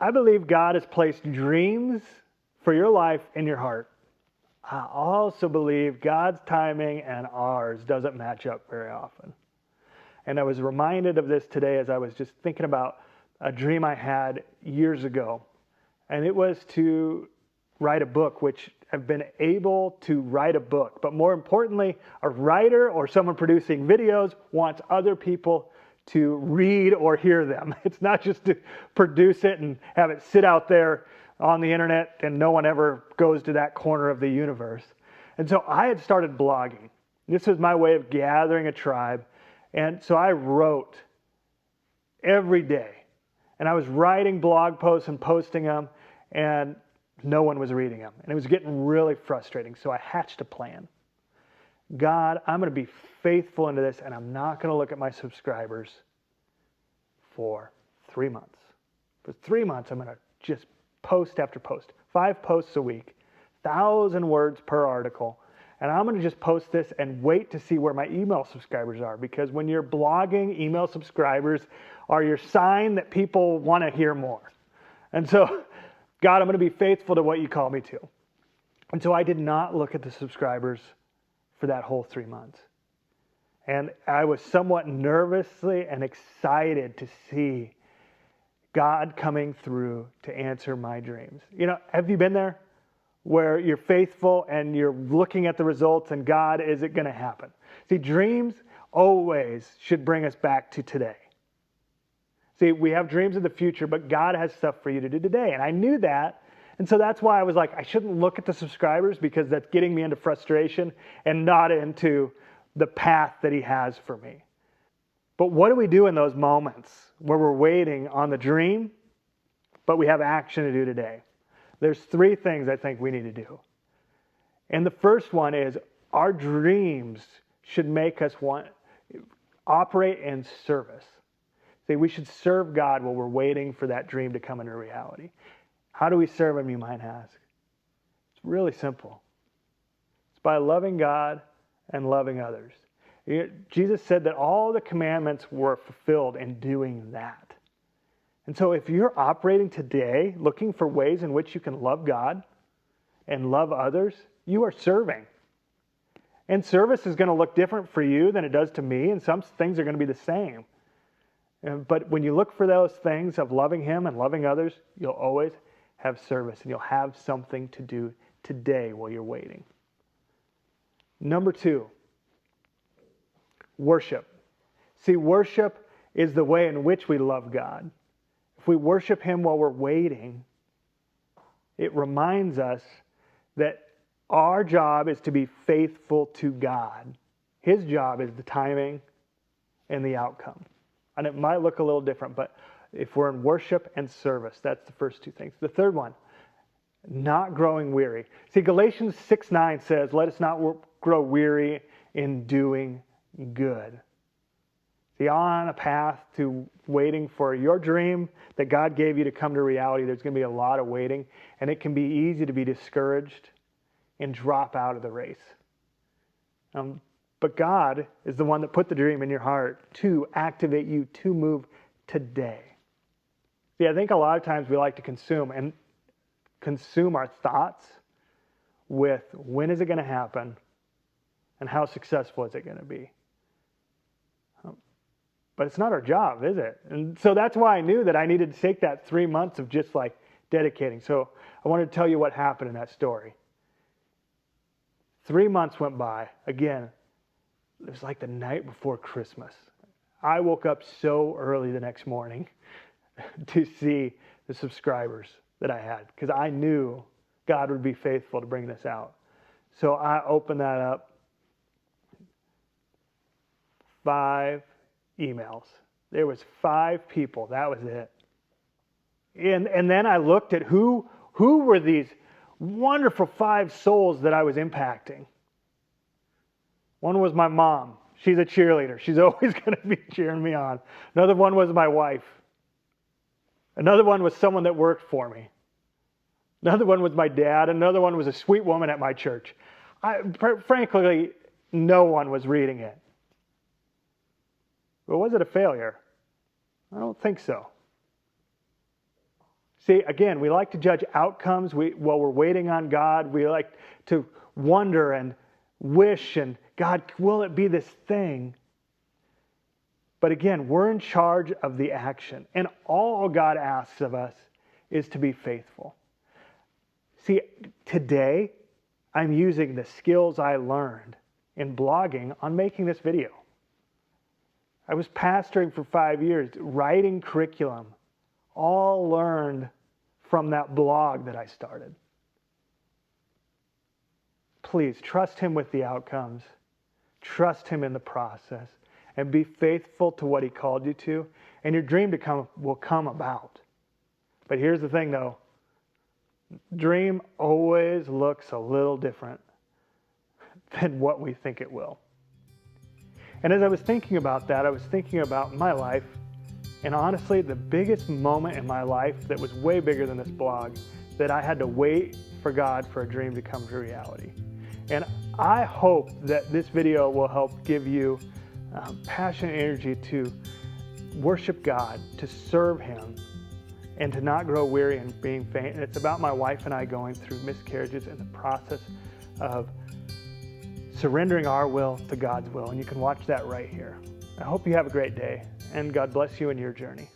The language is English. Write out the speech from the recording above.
I believe God has placed dreams for your life in your heart. I also believe God's timing and ours doesn't match up very often. And I was reminded of this today as I was just thinking about a dream I had years ago. And it was to write a book, which I've been able to write a book. But more importantly, a writer or someone producing videos wants other people to read or hear them. It's not just to produce it and have it sit out there on the internet and no one ever goes to that corner of the universe. And so I had started blogging. This was my way of gathering a tribe. And so I wrote every day. And I was writing blog posts and posting them, and no one was reading them. And it was getting really frustrating. So I hatched a plan. God, I'm going to be faithful into this, and I'm not going to look at my subscribers for 3 months. For 3 months, I'm going to just post after post, 5 posts a week, 1,000 words per article. And I'm going to just post this and wait to see where my email subscribers are. Because when you're blogging, email subscribers are your sign that people want to hear more. And so, God, I'm going to be faithful to what you call me to. And so I did not look at the subscribers for that whole 3 months. And I was somewhat nervously and excited to see God coming through to answer my dreams. You know, have you been there? Where you're faithful and you're looking at the results and God, is it going to happen? See, dreams always should bring us back to today. See, we have dreams of the future, but God has stuff for you to do today. And I knew that. And so that's why I was like, I shouldn't look at the subscribers because that's getting me into frustration and not into the path that He has for me. But what do we do in those moments where we're waiting on the dream, but we have action to do today? There's 3 things I think we need to do. And the first one is our dreams should make us want operate in service. See, we should serve God while we're waiting for that dream to come into reality. How do we serve Him, you might ask? It's really simple. It's by loving God and loving others. Jesus said that all the commandments were fulfilled in doing that. And so if you're operating today looking for ways in which you can love God and love others, you are serving. And service is going to look different for you than it does to me, and some things are going to be the same. But when you look for those things of loving Him and loving others, you'll always have service, and you'll have something to do today while you're waiting. Number 2, worship. See, worship is the way in which we love God. If we worship Him while we're waiting, it reminds us that our job is to be faithful to God. His job is the timing and the outcome. And it might look a little different, but if we're in worship and service, that's the first 2 things. The third one, not growing weary. See, Galatians 6:9 says, let us not grow weary in doing good. See, on a path to waiting for your dream that God gave you to come to reality, there's going to be a lot of waiting, and it can be easy to be discouraged and drop out of the race. But God is the one that put the dream in your heart to activate you to move today. See, I think a lot of times we like to consume our thoughts with when is it going to happen and how successful is it going to be. But it's not our job, is it? And so that's why I knew that I needed to take that 3 months of just like dedicating. So I wanted to tell you what happened in that story. 3 months went by. Again, it was like the night before Christmas. I woke up so early the next morning to see the subscribers that I had because I knew God would be faithful to bring this out. So I opened that up. 5 emails. There was 5 people. That was it. And then I looked at who were these wonderful 5 souls that I was impacting. One was my mom. She's a cheerleader. She's always going to be cheering me on. Another one was my wife. Another one was someone that worked for me. Another one was my dad. Another one was a sweet woman at my church. Frankly, no one was reading it. But was it a failure? I don't think so. See, again, we like to judge outcomes while we're waiting on God. We like to wonder and wish, and God, will it be this thing? But again, we're in charge of the action. And all God asks of us is to be faithful. See, today, I'm using the skills I learned in blogging on making this video. I was pastoring for 5 years, writing curriculum, all learned from that blog that I started. Please trust Him with the outcomes. Trust Him in the process. And be faithful to what He called you to. And your dream will come about. But here's the thing though. Dream always looks a little different than what we think it will. And as I was thinking about that, I was thinking about my life. And honestly, the biggest moment in my life that was way bigger than this blog, that I had to wait for God for a dream to come to reality. And I hope that this video will help give you passion and energy to worship God, to serve Him, and to not grow weary and being faint. And it's about my wife and I going through miscarriages and the process of surrendering our will to God's will. And you can watch that right here. I hope you have a great day, and God bless you in your journey.